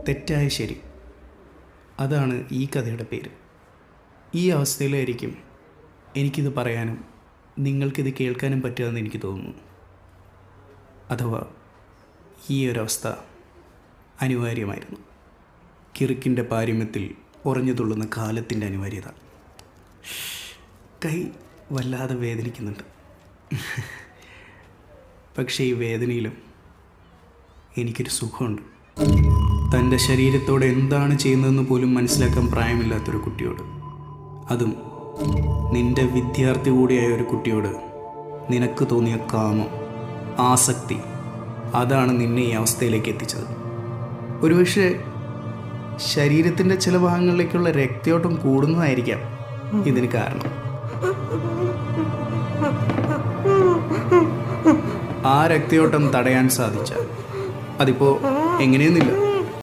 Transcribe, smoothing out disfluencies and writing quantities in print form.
തെറ്റായ ശരി, അതാണ് ഈ കഥയുടെ പേര്. ഈ അവസ്ഥയിലായിരിക്കും എനിക്കിത് പറയാനും നിങ്ങൾക്കിത് കേൾക്കാനും പറ്റുമെന്ന് എനിക്ക് തോന്നുന്നു. അഥവാ ഈ ഒരവസ്ഥ അനിവാര്യമായിരുന്നു. കിറുക്കിൻ്റെ പാരമ്യത്തിൽ ഉറഞ്ഞു തുള്ളുന്ന കാലത്തിൻ്റെ അനിവാര്യത. കൈ വല്ലാതെ വേദനിക്കുന്നുണ്ട്. പക്ഷേ ഈ വേദനയിലും എനിക്കൊരു സുഖമുണ്ട്. തൻ്റെ ശരീരത്തോടെ എന്താണ് ചെയ്യുന്നതെന്ന് പോലും മനസ്സിലാക്കാൻ പ്രായമില്ലാത്തൊരു കുട്ടിയോട്, അതും നിൻ്റെ വിദ്യാർത്ഥി കൂടിയായ ഒരു കുട്ടിയോട് നിനക്ക് തോന്നിയ കാമം, ആസക്തി, അതാണ് നിന്നെ ഈ അവസ്ഥയിലേക്ക് എത്തിച്ചത്. ഒരുപക്ഷെ ശരീരത്തിൻ്റെ ചില ഭാഗങ്ങളിലേക്കുള്ള രക്തയോട്ടം കൂടുന്നതായിരിക്കാം ഇതിന് കാരണം. ആ രക്തയോട്ടം തടയാൻ സാധിച്ചാൽ അതിപ്പോൾ എങ്ങനെയെന്നില്ല,